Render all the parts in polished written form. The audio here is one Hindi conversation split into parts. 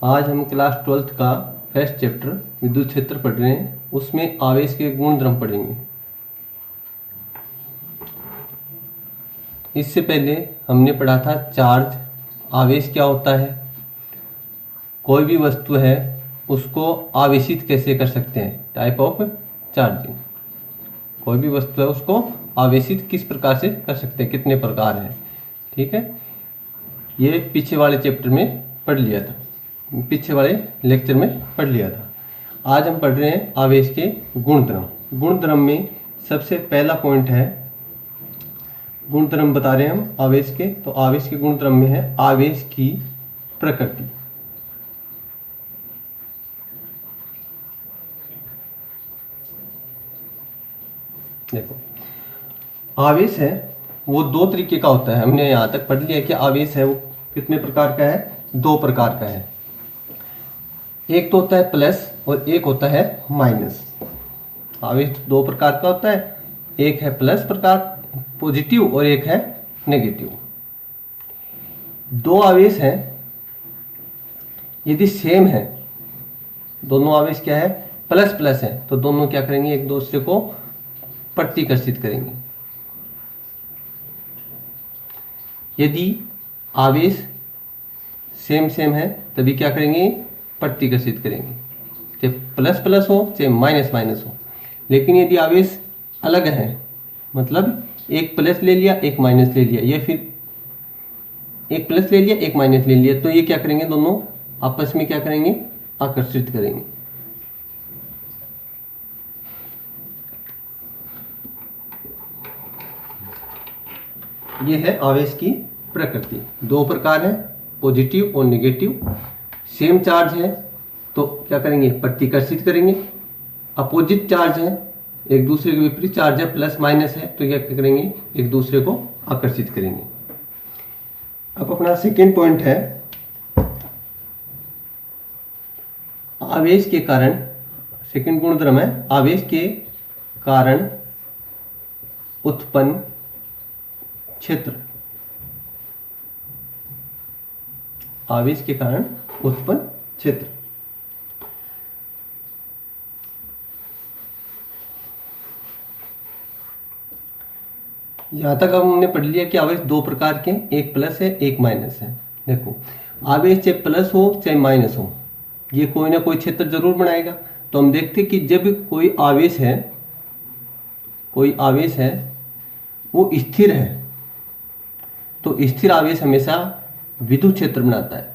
आज हम क्लास 12th का फर्स्ट चैप्टर विद्युत क्षेत्र पढ़ रहे हैं। उसमें आवेश के गुणधर्म पढ़ेंगे। इससे पहले हमने पढ़ा था चार्ज। आवेश क्या होता है, कोई भी वस्तु है उसको आवेशित कैसे कर सकते हैं, टाइप ऑफ चार्जिंग। कोई भी वस्तु है उसको आवेशित किस प्रकार से कर सकते हैं, कितने प्रकार हैं। ठीक है, ये पीछे वाले चैप्टर में पढ़ लिया था, पीछे वाले लेक्चर में पढ़ लिया था। आज हम पढ़ रहे हैं आवेश के गुणधर्म। गुणधर्म में सबसे पहला पॉइंट है, गुणधर्म बता रहे हैं हम आवेश के। तो आवेश के गुणधर्म में है आवेश की प्रकृति। देखो, आवेश है वो दो तरीके का होता है। हमने यहां तक पढ़ लिया कि आवेश है वो कितने प्रकार का है, दो प्रकार का है। एक तो होता है प्लस और एक होता है माइनस। आवेश दो प्रकार का होता है, एक है प्लस प्रकार पॉजिटिव और एक है नेगेटिव। दो आवेश हैं, यदि सेम है, दोनों आवेश क्या है, प्लस प्लस है, तो दोनों क्या करेंगे, एक दूसरे को प्रतिकर्षित करेंगे। यदि आवेश सेम सेम है तभी क्या करेंगे, प्रतिकर्षित करेंगे, चाहे प्लस प्लस हो चाहे माइनस माइनस हो। लेकिन यदि आवेश अलग है, मतलब एक प्लस ले लिया एक माइनस ले लिया, या फिर एक प्लस ले लिया एक माइनस ले लिया, तो ये क्या करेंगे, दोनों आपस में क्या करेंगे, आकर्षित करेंगे। ये है आवेश की प्रकृति। दो प्रकार है, पॉजिटिव और नेगेटिव। सेम चार्ज है तो क्या करेंगे, प्रतिकर्षित करेंगे। अपोजिट चार्ज है, एक दूसरे के विपरीत चार्ज है, प्लस माइनस है, तो क्या करेंगे, एक दूसरे को आकर्षित करेंगे। अब अपना सेकेंड पॉइंट है आवेश के कारण। सेकेंड गुणधर्म है आवेश के कारण उत्पन्न क्षेत्र। आवेश के कारण उत्पन्न क्षेत्र। यहां तक हमने पढ़ लिया कि आवेश दो प्रकार के, एक प्लस है एक माइनस है। देखो, आवेश चाहे प्लस हो चाहे माइनस हो, ये कोई ना कोई क्षेत्र जरूर बनाएगा। तो हम देखते कि जब कोई आवेश है, कोई आवेश है वो स्थिर है, तो स्थिर आवेश हमेशा विद्युत क्षेत्र बनाता है।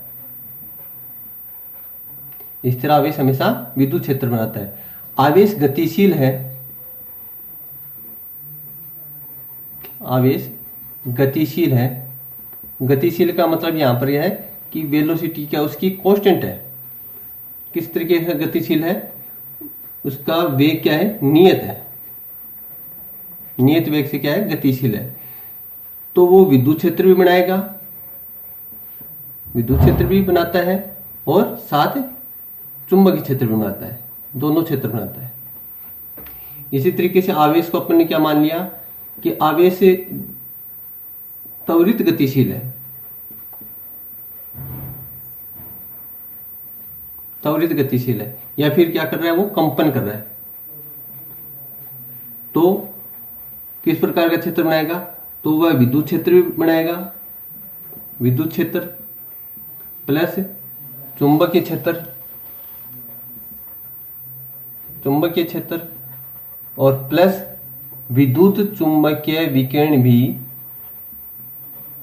स्थिर आवेश हमेशा विद्युत क्षेत्र बनाता है। आवेश गतिशील है, आवेश गतिशील है। गतिशील का मतलब यहां पर यह है कि वेलोसिटी क्या उसकी कांस्टेंट है। किस तरीके से गतिशील है, उसका वेग क्या है, नियत है, नियत वेग से क्या है, गतिशील है। तो वो विद्युत क्षेत्र भी बनाएगा, विद्युत क्षेत्र भी बनाता है और साथ चुंबकीय क्षेत्र भी बनाता है, दोनों क्षेत्र बनाता है। इसी तरीके से आवेश को अपन ने क्या मान लिया कि आवेश त्वरित गतिशील है, त्वरित गतिशील है, या फिर क्या कर रहा है, वो कंपन कर रहा है। तो किस प्रकार का क्षेत्र बनाएगा, तो वह विद्युत क्षेत्र भी बनाएगा, विद्युत क्षेत्र प्लस चुंबकीय क्षेत्र, चुंबकीय क्षेत्र और प्लस विद्युत चुंबकीय विकिरण भी,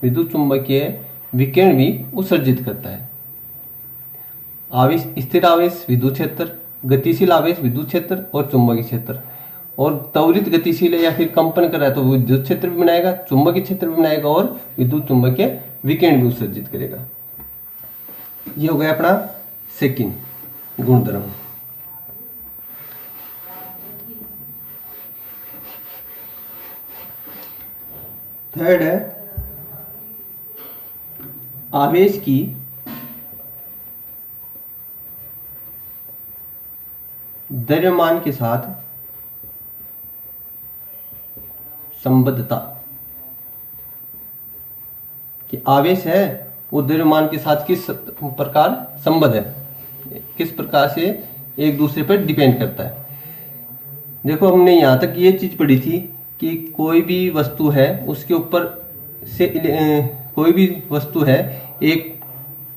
विद्युत चुंबकीय विकिरण भी उत्सर्जित करता है। आवेश, स्थिर आवेश विद्युत क्षेत्र, गतिशील आवेश विद्युत क्षेत्र और चुंबकीय क्षेत्र। और त्वरित गतिशील है या फिर कंपन कर रहा है तो विद्युत क्षेत्र भी बनाएगा, चुंबकीय क्षेत्र भी बनाएगा और विद्युत चुंबकीय विकिरण भी उत्सर्जित करेगा। ये हो गया अपना सेकंड गुणधर्म। थर्ड है आवेश की द्रव्यमान के साथ संबद्धता। कि आवेश है वो द्रव्यमान के साथ किस प्रकार संबद्ध है। किस प्रकार से एक दूसरे पर डिपेंड करता है। देखो हमने यहाँ तक ये चीज़ पढ़ी थी कि कोई भी वस्तु है उसके ऊपर से कोई भी वस्तु है एक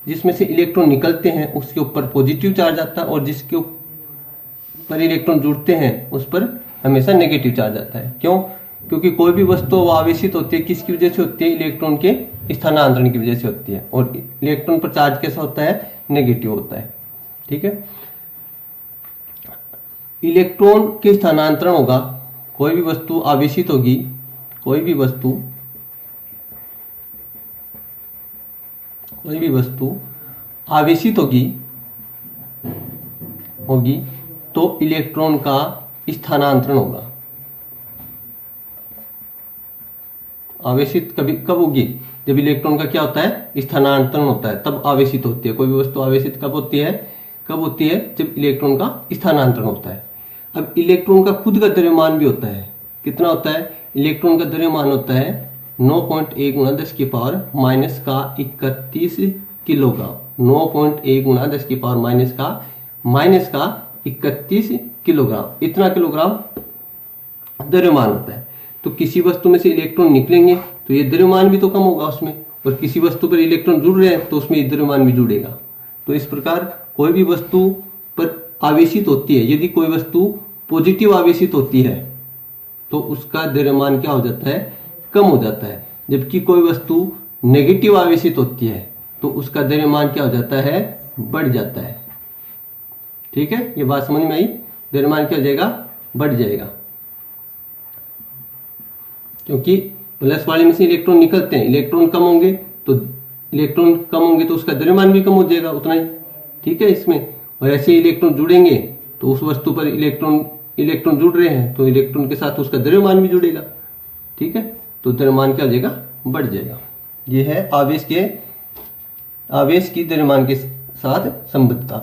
जिसमें से इलेक्ट्रॉन निकलते हैं उसके ऊपर पॉजिटिव चार्ज आता है, और जिसके ऊपर इलेक्ट्रॉन जुड़ते हैं उस पर हमेशा नेगेटिव चार्ज आता है। क्यों? क्योंकि कोई भी वस्तु वो आवेशित होती है, किसकी वजह से होती है? इलेक्ट्रॉन के स्थानांतरण की वजह से होती है, और इलेक्ट्रॉन पर चार्ज कैसा होता है? नेगेटिव होता है। ठीक है, इलेक्ट्रॉन के स्थानांतरण होगा, कोई भी वस्तु आवेशित होगी, कोई भी वस्तु आवेशित होगी तो इलेक्ट्रॉन का स्थानांतरण होगा। आवेशित कब होगी? जब इलेक्ट्रॉन का क्या होता है? स्थानांतरण होता है, तब आवेशित होती है। कोई भी वस्तु आवेशित कब होती है? जब इलेक्ट्रॉन का स्थानांतरण होता है। अब इलेक्ट्रॉन का खुद का द्रव्यमान भी होता है। कितना होता है? इलेक्ट्रॉन का द्रव्यमान होता है 9.1 × 10⁻³ किलोग्राम। 9.1 × 10⁻³ किलोग्राम, इतना किलोग्राम द्रव्यमान होता है। तो किसी वस्तु में से इलेक्ट्रॉन निकलेंगे तो ये द्रव्यमान भी तो कम होगा उसमें, और किसी वस्तु पर इलेक्ट्रॉन जुड़ रहे हैं तो उसमें द्रव्यमान भी जुड़ेगा। तो इस प्रकार कोई भी वस्तु पर आवेशित होती है, यदि कोई वस्तु पॉजिटिव आवेशित होती है तो उसका द्रव्यमान क्या हो जाता है? कम हो जाता है। जबकि कोई वस्तु नेगेटिव आवेशित होती है तो उसका द्रव्यमान क्या हो जाता है? बढ़ जाता है। ठीक है, ये बात समझ में आई? द्रव्यमान क्या हो जाएगा? बढ़ जाएगा, क्योंकि प्लस वाले में से इलेक्ट्रॉन निकलते हैं, इलेक्ट्रॉन कम होंगे तो उसका द्रव्यमान भी कम हो जाएगा उतना ही। ठीक है, इसमें और ऐसे इलेक्ट्रॉन जुड़ेंगे तो उस वस्तु पर इलेक्ट्रॉन जुड़ रहे हैं तो इलेक्ट्रॉन के साथ उसका द्रव्यमान भी जुड़ेगा। ठीक है, तो द्रव्यमान क्या हो जाएगा? बढ़ जाएगा। ये है आवेश की द्रव्यमान के साथ संबद्धता।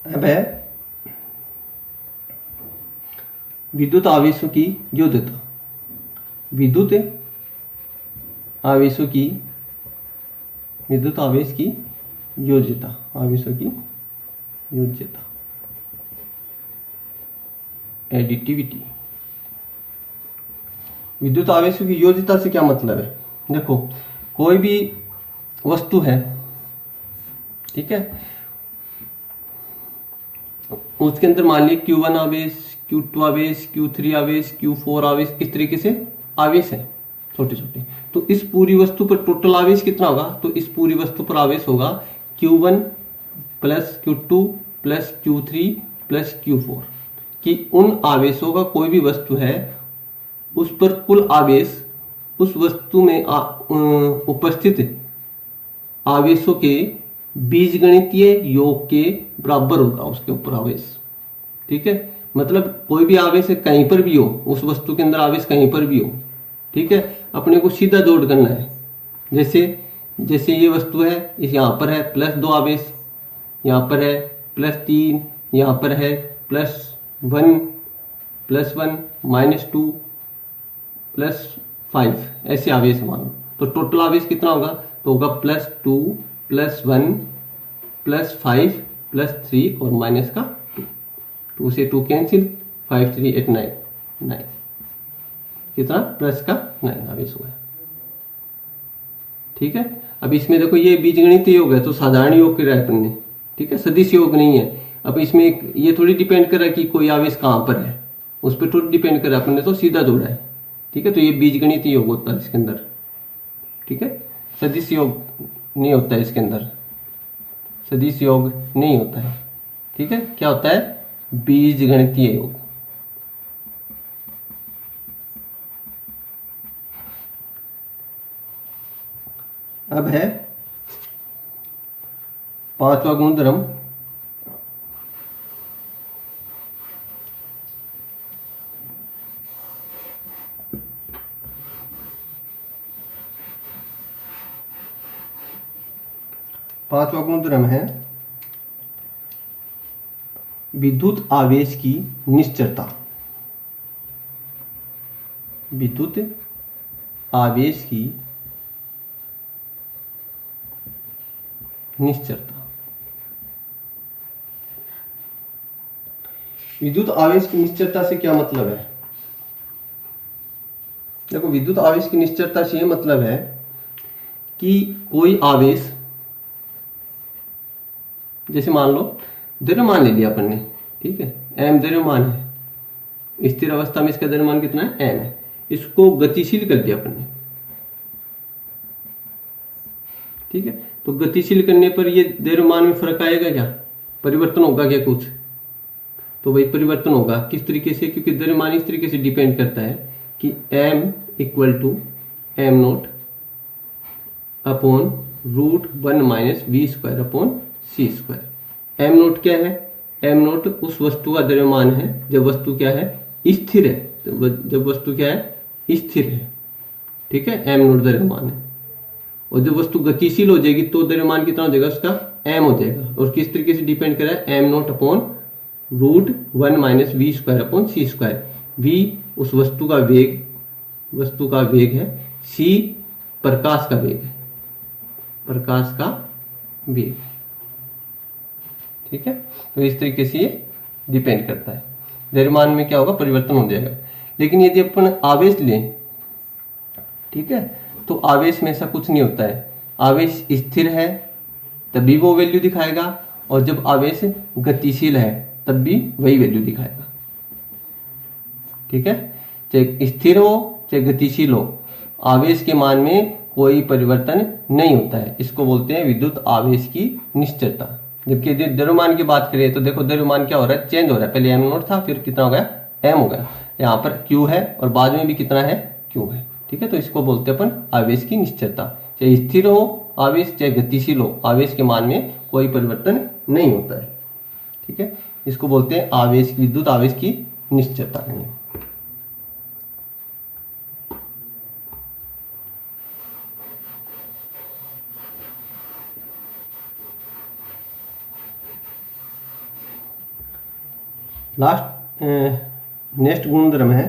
अब है विद्युत आवेशों की योज्यता। विद्युत आवेश की योज्यता, एडिटिविटी। विद्युत आवेशों की योज्यता से क्या मतलब है? देखो, कोई भी वस्तु है, ठीक है, उसके अंदर मान लीजिए Q1 आवेश, Q2 आवेश, Q3 आवेश, Q4 आवेश, इस तरीके से आवेश है छोटे छोटे। तो इस पूरी वस्तु पर टोटल आवेश कितना होगा? तो इस पूरी वस्तु पर आवेश होगा Q1 + Q2 + Q3 + Q4, कि उन आवेशों का कोई भी वस्तु है उस पर कुल आवेश उस वस्तु में उपस्थित आवेशों के बीजगणितीय योग के बराबर होगा उसके ऊपर आवेश। ठीक है, मतलब कोई भी आवेश कहीं पर भी हो, उस वस्तु के अंदर आवेश कहीं पर भी हो, ठीक है, अपने को सीधा जोड़ करना है। जैसे ये वस्तु है, इस यहाँ पर है +2 आवेश, यहाँ पर है +3, यहाँ पर है +1 -2 +5, ऐसे आवेश मानो। तो टोटल आवेश कितना होगा? तो होगा +2 +1 +5 +3 और माइनस का 2 से 2 कैंसिल, 5 3 8 9 कितना? प्लस का 9 आवेश हुआ। ठीक है, अब इसमें देखो ये बीजगणितीय योग है तो साधारण योग किया है अपन ने, ठीक है, सदिश योग नहीं है। अब इसमें ये थोड़ी डिपेंड कर रहा है कि कोई आवेश कहाँ पर है, उस पर थोड़ी डिपेंड कर रहा है, अपन ने तो सीधा जोड़ा है। ठीक है, तो ये बीजगणितीय योग होता है इसके अंदर। ठीक है, सदिश योग नहीं होता है इसके अंदर, सदिश योग नहीं होता है। ठीक है, क्या होता है? बीजगणितीय योग। अब है 5वां गुणधर्म, है विद्युत आवेश की निश्चलता। विद्युत आवेश की निश्चरता। विद्युत आवेश की निश्चरता से क्या मतलब है? देखो, विद्युत आवेश की निश्चरता से ये मतलब है कि कोई आवेश, जैसे मान लो द्रव्यमान ले लिया अपन ने, ठीक है, m द्रव्यमान है, स्थिर अवस्था में इसका द्रव्यमान कितना है, m है। इसको गतिशील कर दिया अपन ने, ठीक है। तो गतिशील करने पर ये द्रव्यमान में फर्क आएगा क्या, परिवर्तन होगा क्या कुछ? तो भाई परिवर्तन होगा। किस तरीके से? क्योंकि द्रव्यमान इस तरीके से डिपेंड करता है कि m equal to m nought upon √1 minus v² upon c²। M nought क्या है? एम नोट उस वस्तु का द्रव्यमान है जब वस्तु क्या है, स्थिर है। तो जब वस्तु क्या है, स्थिर है, ठीक है, एम नोट द्रव्यमान है। और जब वस्तु गतिशील हो जाएगी तो द्रव्यमान कितना हो जाएगा, उसका एम हो जाएगा। और किस तरीके से डिपेंड कर रहा है, m nought upon √1 minus v² upon c²। v उस वस्तु का वेग है, c प्रकाश का वेग है, प्रकाश का वेग, ठीक है। तो इस तरीके से ये डिपेंड करता है। द्रव्यमान में क्या होगा, परिवर्तन हो जाएगा। लेकिन यदि अपन आवेश लें, ठीक है, तो आवेश में ऐसा कुछ नहीं होता है। आवेश स्थिर है तभी वो वैल्यू दिखाएगा, और जब आवेश गतिशील है तब भी वही वैल्यू दिखाएगा, ठीक है। चाहे स्थिर हो चाहे गतिशील हो, आवेश के मान में कोई परिवर्तन नहीं होता है। इसको बोलते हैं विद्युत आवेश की निश्चलता। जबकि यदि द्रव्यमान की बात करें तो देखो द्रव्यमान क्या हो रहा है, चेंज हो रहा है। पहले एम नोट था, फिर कितना हो गया, एम हो गया। यहाँ पर क्यू है और बाद में भी कितना है, क्यू है, ठीक है। तो इसको बोलते हैं अपन आवेश की निश्चलता। चाहे स्थिर हो आवेश चाहे गतिशील हो, आवेश के मान में कोई परिवर्तन नहीं होता है, ठीक है। इसको बोलते हैं आवेश, विद्युत आवेश की निश्चलता। लास्ट नेक्स्ट गुणधर्म है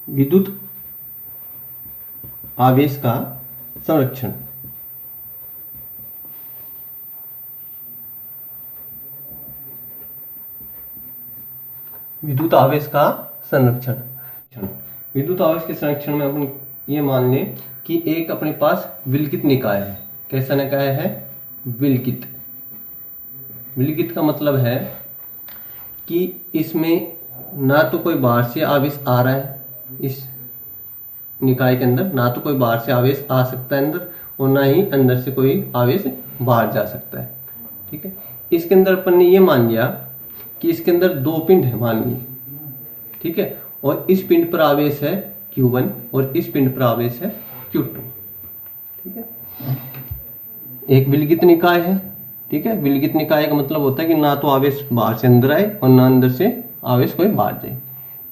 विद्युत आवेश का संरक्षण। विद्युत आवेश का संरक्षण। विद्युत आवेश के संरक्षण में अपन ये मान लें कि एक अपने पास विलगित निकाय है। कैसा निकाय है, विलगित। विलगित का मतलब है कि इसमें ना तो कोई बाहर से आवेश आ रहा है, इस निकाय के अंदर ना तो कोई बाहर से आवेश आ सकता है अंदर, और ना ही अंदर से कोई आवेश बाहर जा सकता है, ठीक है। इसके अंदर अपन ने ये मान लिया कि इसके अंदर दो पिंड है, मान ली, ठीक है। और इस पिंड पर आवेश है Q1 और इस पिंड पर आवेश है Q2, ठीक है। एक विलगित निकाय है, ठीक है। विलगित निकाय का मतलब होता है कि ना तो आवेश बाहर से अंदर आए और ना अंदर से आवेश कोई बाहर जाए।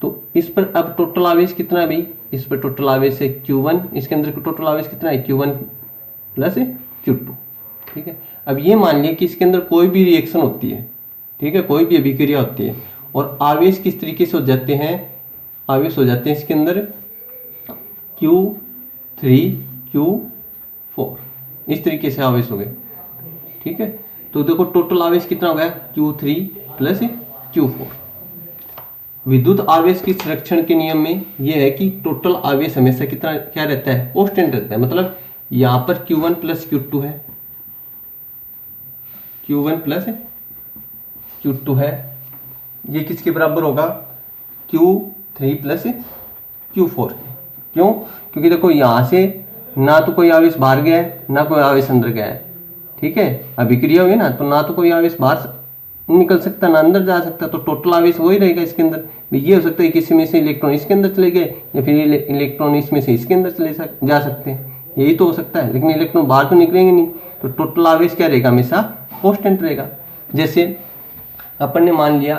तो इस पर अब टोटल आवेश कितना है भाई, इस पर टोटल आवेश है Q1, इसके अंदर टोटल आवेश कितना है, Q1 प्लस Q2, ठीक है। अब ये मान लिया कि इसके अंदर कोई भी रिएक्शन होती है, ठीक है, कोई भी अभिक्रिया होती है, और आवेश किस तरीके से हो जाते हैं, आवेश हो जाते हैं इसके अंदर Q3 Q4, इस तरीके से आवेश हो गए, ठीक है। तो देखो टोटल आवेश कितना हो गया, Q3 प्लस Q4। विद्युत आवेश के संरक्षण के नियम में यह है कि टोटल आवेश हमेशा कितना क्या रहता है, कांस्टेंट रहता है। मतलब यहां पर Q1 प्लस Q2 है, Q1 प्लस Q2 है, ये किसके बराबर होगा, Q3 प्लस Q4। क्यों, क्योंकि देखो यहां से ना तो कोई आवेश बाहर गया है ना कोई आवेश अंदर गया है, ठीक है। अभिक्रिया हुई ना, तो ना तो कोई आवेश बाहर निकल सकता ना अंदर जा सकता, तो टोटल आवेश वही रहेगा इसके अंदर। ये हो सकता है किसी में से इलेक्ट्रॉन इसके अंदर चले गए या फिर इलेक्ट्रॉन इसमें से इसके अंदर जा सकते हैं, यही तो हो सकता है। लेकिन इलेक्ट्रॉन बाहर तो निकलेंगे नहीं, तो टोटल आवेश क्या रहेगा, हमेशा कांस्टेंट रहेगा। जैसे अपन ने मान लिया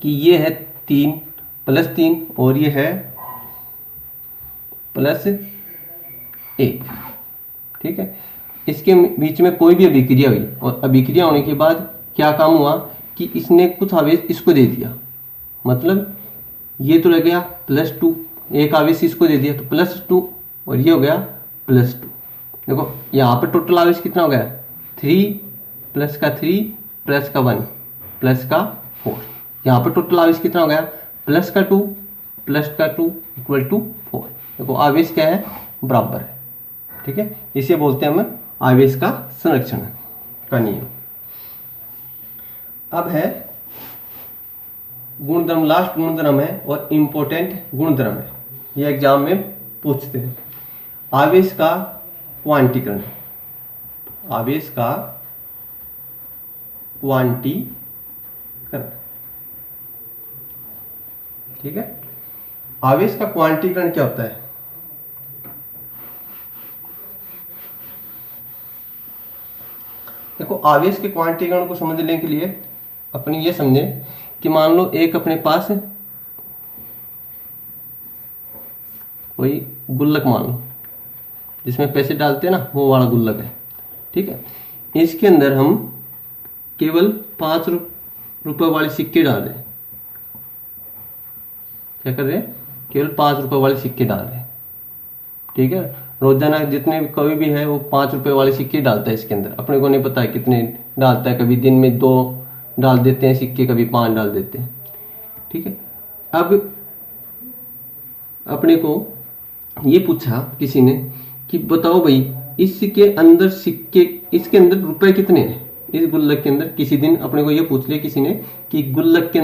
कि ये है 3 प्लस 3 और ये है प्लस 1, ठीक है। इसके बीच में कोई भी अभिक्रिया हुई और अभिक्रिया होने के बाद क्या काम हुआ कि इसने कुछ आवेश इसको दे दिया, मतलब ये तो रह गया +2, एक आवेश इसको दे दिया तो +2 और ये हो गया +2। देखो यहाँ पर टोटल आवेश कितना हो गया, 3 प्लस का 3 प्लस का 1 प्लस का 4। यहाँ पर टोटल आवेश कितना हो गया, प्लस का 2 इक्वल टू 4। देखो आवेश क्या है, बराबर है। ठीक है, इसे बोलते हैं हम आवेश का संरक्षण का नियम। अब है गुणधर्म, लास्ट गुणधर्म है और इंपॉर्टेंट गुणधर्म है, ये एग्जाम में पूछते हैं। आवेश का क्वांटीकरण, आवेश का क्वांटीकरण। ठीक है, आवेश का क्वांटीकरण क्या होता है? देखो आवेश के क्वांटीकरण को समझने के लिए अपनी ये समझें कि मान लो एक अपने पास कोई गुल्लक मान लो, जिसमें पैसे डालते हैं ना, वो वाला गुल्लक है। ठीक है, इसके अंदर हम केवल 5 रुपए वाले सिक्के डाल रहे हैं। क्या कर रहे हैं? केवल 5 रुपए वाले सिक्के डाल रहे हैं। ठीक है, रोजाना जितने कोई भी है वो 5 रुपए वाले सिक्के डालता है इसके अंदर। अपने को नहीं पता है कितने डालता है, कभी दिन में 2 डाल देते हैं सिक्के, कभी 5 डाल देते हैं। ठीक है, अब अपने को ये पूछा किसी ने कि बताओ भाई इसके अंदर सिक्के, इसके अंदर रुपए कितने हैं इस गुल्लक के अंदर। किसी दिन अपने को ये पूछ लिया किसी ने कि गुल्लक के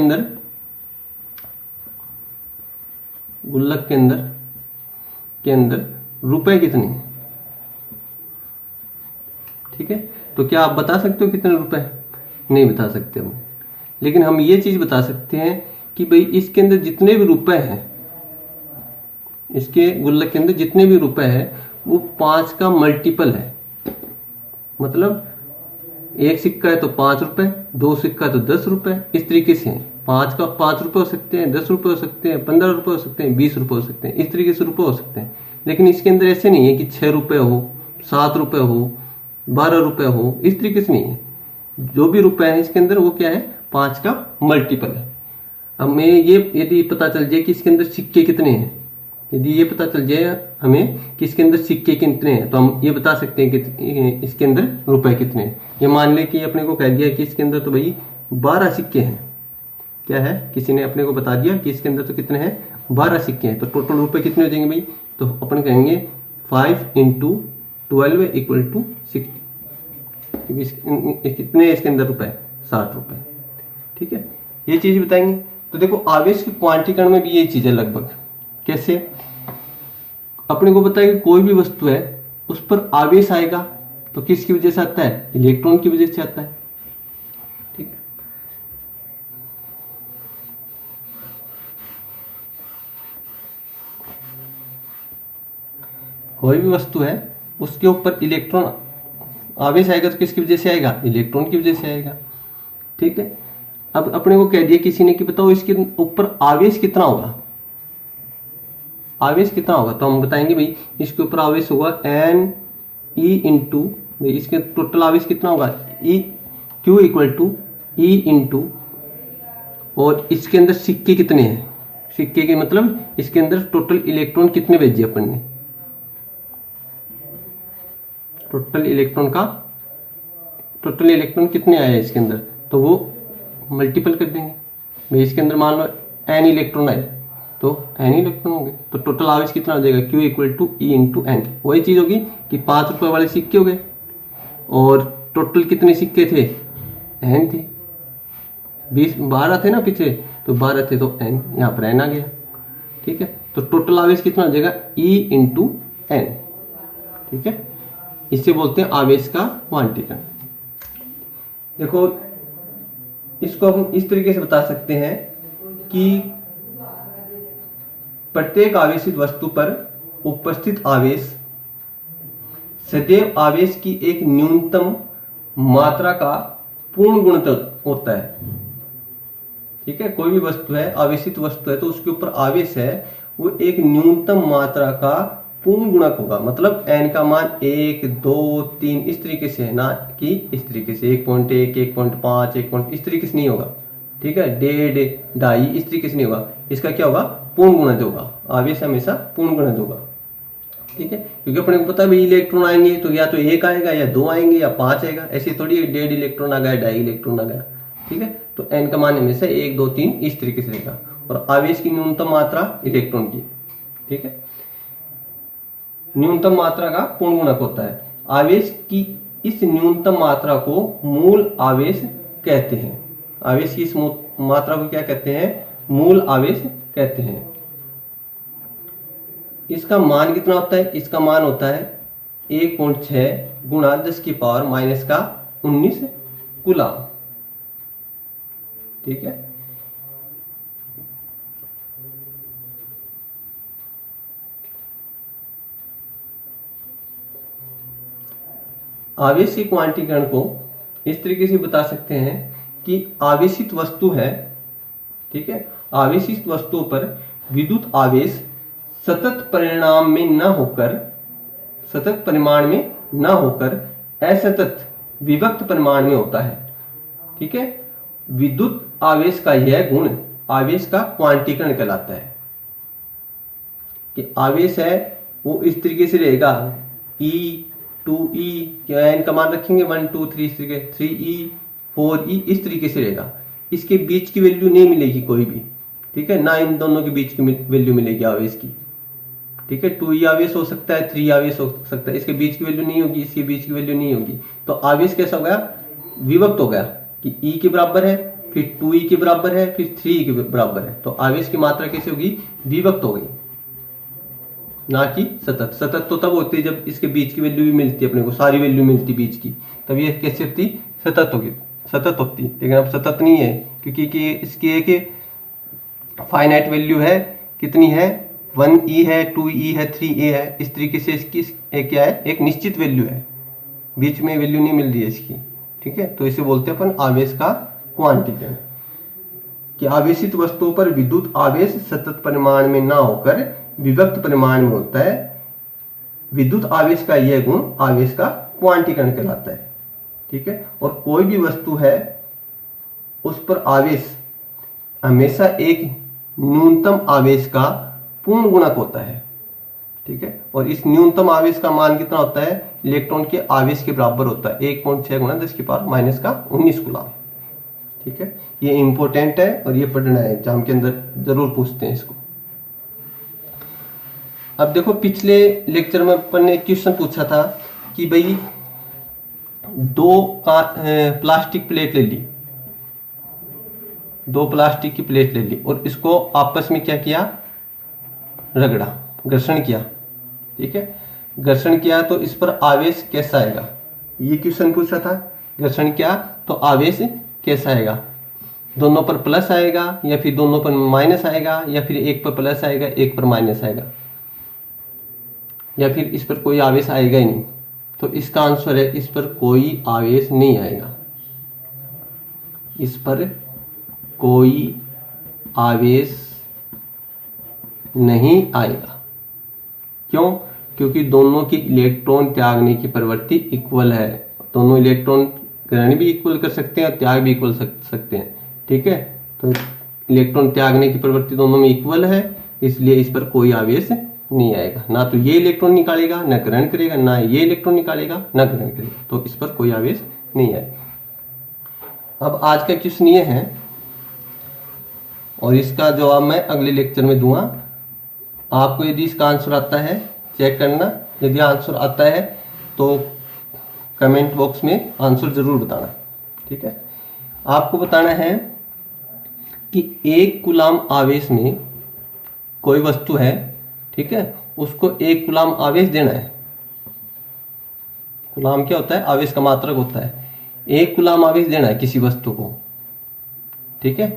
अंदर रुपए कितने हैं। ठीक है, तो क्या आप बता सकते हो कितने रुपए? नहीं बता सकते हो, लेकिन हम ये चीज बता सकते हैं कि भाई इसके अंदर जितने भी रुपए हैं, इसके गुल्लक के अंदर जितने भी रुपए हैं वो 5 का मल्टीपल है। मतलब एक सिक्का है तो 5 रुपए, 2 सिक्का तो 10 रुपए, इस तरीके से है। 5 का 5 रुपए हो सकते हैं, 10 रुपए हो सकते हैं, 15 रुपए हो सकते हैं, 20 रुपए हो सकते हैं, इस तरीके से रुपए हो सकते हैं। लेकिन इसके अंदर ऐसे नहीं है कि 6 रुपए हो, 7 रुपए हो, 12 रुपए हो, इस तरीके से नहीं है। जो भी रुपए है इसके अंदर वो क्या है, 5 का मल्टीपल है। अब मैं ये यदि पता चल जाए कि इसके अंदर सिक्के कितने हैं, यदि ये पता चल जाए हमें कि इसके अंदर सिक्के कितने हैं, तो हम ये बता सकते हैं कि इसके अंदर रुपए कितने हैं। ये मान ले कि अपने को कह दिया कि इसके अंदर तो भाई 12 सिक्के हैं। क्या है, किसी ने अपने को बता दिया कि इसके अंदर तो कितने हैं, 12 सिक्के हैं। तो टोटल रुपए कितने हो जाएंगे भाई? तो अपन कहेंगे 5 × 12 = 60। कितने इसके अंदर रुपए? 60 रुपए। ठीक है, ये चीज बताएंगे। तो देखो आवेश के क्वांटीकरण में भी यही चीज है लगभग। कैसे? अपने को पता है कि कोई भी वस्तु है उस पर आवेश आएगा तो किसकी वजह से आता है? इलेक्ट्रॉन की वजह से आता है। ठीक, कोई भी वस्तु है उसके ऊपर इलेक्ट्रॉन आवेश आएगा तो किसकी वजह से आएगा? इलेक्ट्रॉन की वजह से आएगा। ठीक है, अब अपने को कह दिया किसी ने कि बताओ इसके ऊपर आवेश कितना होगा, आवेश कितना होगा? तो हम बताएंगे भाई इसके ऊपर आवेश होगा Ne भाई इसके टोटल आवेश कितना होगा? Q = E और इसके अंदर सिक्के कितने हैं? सिक्के के मतलब इसके अंदर टोटल इलेक्ट्रॉन कितने भेजे अपन ने? टोटल इलेक्ट्रॉन कितने आए इसके अंदर, तो वो मल्टीपल कर देंगे भाई। इसके अंदर मान लो n इलेक्ट्रॉन आए तो n इलेक्ट्रॉन होंगे, तो टोटल आवेश कितना हो जाएगा? Q = E × n। वही चीज होगी कि 5 रुपए वाले सिक्के हो गए और टोटल कितने सिक्के थे? n थे। 12 थे ना पीछे, तो 12 थे तो n, यहाँ पर n आ गया। ठीक है, तो टोटल आवेश कितना हो जाएगा? E × n। ठीक है, इसे बोलते हैं आवेश का क्वांटीकरण। देखो इसको हम इस तरीके से बता सकते हैं कि प्रत्येक आवेशित वस्तु पर उपस्थित आवेश सदैव आवेश की एक न्यूनतम मात्रा का पूर्ण गुणक होता है। ठीक है, कोई भी वस्तु है, आवेशित वस्तु है, तो उसके ऊपर आवेश है वो एक न्यूनतम मात्रा का पूर्ण गुणक होगा। मतलब n का मान 1, 2, 3 इस तरीके से है, ना कि इस तरीके से 1.1, 1.5, 1. इस तरीके से नहीं होगा। ठीक है, 1.5, 2.5 इस तरीके से नहीं होगा। इसका क्या होगा? पूर्ण गुणज होगा। आवेश हमेशा पूर्ण गुणज होगा। ठीक है, क्योंकि अपने को पता है भाई इलेक्ट्रॉन आएंगे तो या तो 1 आएगा या 2 आएंगे या 5 आएगा, ऐसे थोड़ी 1.5 इलेक्ट्रॉन आ गया, 2.5 इलेक्ट्रॉन आ गया। ठीक है, तो n का मान हमेशा 1 2 3 इस तरीके से रहेगा। और आवेश की न्यूनतम मात्रा इलेक्ट्रॉन की, ठीक है, न्यूनतम मात्रा का पूर्ण गुणक होता है। आवेश की इस न्यूनतम मात्रा को मूल आवेश कहते हैं। आवेश की इस मात्रा को क्या कहते हैं? मूल आवेश कहते हैं। इसका मान कितना होता है? इसका मान होता है 1.6 गुणा 10 की पावर माइनस का 19 कूलम। ठीक है, आवेश के क्वांटीकरण को इस तरीके से बता सकते हैं कि आवेशित वस्तु है, ठीक है, आवेशित वस्तु पर विद्युत आवेश सतत परिमाण में न होकर असतत विभक्त परिमाण में होता है। ठीक है, विद्युत आवेश का यह गुण आवेश का क्वांटीकरण कहलाता है कि आवेश है वो इस तरीके से रहेगा, E 2E क्या n का मान रखेंगे 1 2 3 इस तरीके 3E 4E इस तरीके से रहेगा। इसके बीच की वैल्यू नहीं मिलेगी कोई भी, ठीक है, ना इन दोनों के बीच की वैल्यू मिलेगी आवेश की। ठीक है, 2E आवेश हो सकता है, 3 आवेश हो सकता है, इसके बीच की वैल्यू नहीं होगी, इसके बीच की वैल्यू नहीं होगी। तो आवेश कैसा हो गया? विभक्त हो गया कि E के बराबर है, फिर 2E के बराबर है, फिर 3E के बराबर है। तो आवेश की मात्रा कैसे होगी? विभक्त हो गई, ना कि सतत। सतत तो तब होती है जब इसके बीच की वैल्यू भी मिलती है, अपने को सारी वैल्यू मिलती बीच की, तब ये कैसे होती? सतत होगी, सतत होती। लेकिन अब सतत नहीं है क्योंकि इसकी एक फाइनाइट वैल्यू है, कितनी है? 1E है, 2E है, 3A है, इस तरीके से इसकी एक क्या है? एक निश्चित वैल्यू है, बीच में वैल्यू नहीं मिल रही है इसकी। ठीक है, तो इसे बोलते हैं अपन आवेश का क्वांटीकरण, कि आवेशित वस्तुओं पर विद्युत आवेश सतत परिमाण में ना होकर विभक्त परिमाण में होता है। विद्युत आवेश का यह गुण आवेश का क्वांटीकरण कहलाता है। ठीक है, और कोई भी वस्तु है उस पर आवेश हमेशा एक न्यूनतम आवेश का पूर्ण गुणक होता है। ठीक है, और इस न्यूनतम आवेश का मान कितना होता है? इलेक्ट्रॉन के आवेश के बराबर होता है, 1.6 गुणा 10 की पावर माइनस का 19 कूलम। ठीक है, ये इंपॉर्टेंट है और ये पढ़ना है, एग्जाम के अंदर जरूर पूछते हैं इसको। अब देखो, पिछले लेक्चर में अपन ने क्वेश्चन पूछा था कि भाई 2 प्लास्टिक प्लेट ले ली, 2 प्लास्टिक की प्लेट ले ली और इसको आपस में क्या किया? रगड़ा, घर्षण किया। ठीक है, घर्षण किया तो इस पर आवेश कैसा आएगा? ये क्वेश्चन पूछा था। घर्षण किया तो आवेश कैसा आएगा? दोनों पर प्लस आएगा या फिर दोनों पर माइनस आएगा या फिर एक पर प्लस आएगा एक पर माइनस आएगा या फिर इस पर कोई आवेश आएगा ही नहीं? तो इसका आंसर है इस पर कोई आवेश नहीं आएगा, इस पर कोई आवेश नहीं आएगा। क्यों? क्योंकि दोनों की इलेक्ट्रॉन त्यागने की प्रवृत्ति इक्वल है। दोनों इलेक्ट्रॉन ग्रहण भी इक्वल कर सकते हैं और त्याग भी इक्वल सकते हैं। ठीक है, तो इलेक्ट्रॉन त्यागने की प्रवृत्ति दोनों में इक्वल है, इसलिए इस पर कोई आवेश नहीं आएगा। ना तो ये इलेक्ट्रॉन निकालेगा, ना ग्रहण करेगा, ना ये इलेक्ट्रॉन निकालेगा, ना ग्रहण करेगा, तो इस पर कोई आवेश नहीं आएगा। अब आज का क्वेश्चन ये है और इसका जवाब मैं अगले लेक्चर में दूंगा। आपको यदि इसका आंसर आता है चेक करना, यदि आंसर आता है तो कमेंट बॉक्स में आंसर जरूर बताना। ठीक है, आपको बताना है कि 1 कूलम आवेश में कोई वस्तु है, ठीक है, उसको 1 कूलम आवेश देना है। कूलम क्या होता है? आवेश का मात्रक होता है। 1 कूलम आवेश देना है किसी वस्तु को। ठीक है,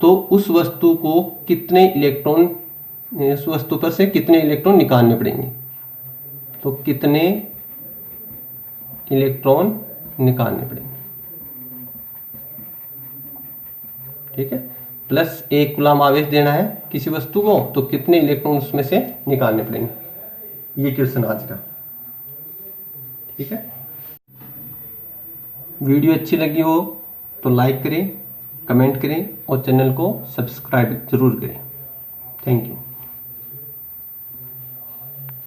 तो उस वस्तु को कितने इलेक्ट्रॉन, उस वस्तु पर से कितने इलेक्ट्रॉन निकालने पड़ेंगे? तो कितने इलेक्ट्रॉन निकालने पड़ेंगे? ठीक है, प्लस 1 कूलम आवेश देना है किसी वस्तु को, तो कितने इलेक्ट्रॉन उसमें से निकालने पड़ेंगे? ये क्वेश्चन आज का। ठीक है, वीडियो अच्छी लगी हो तो लाइक करें, कमेंट करें और चैनल को सब्सक्राइब जरूर करें। Thank you.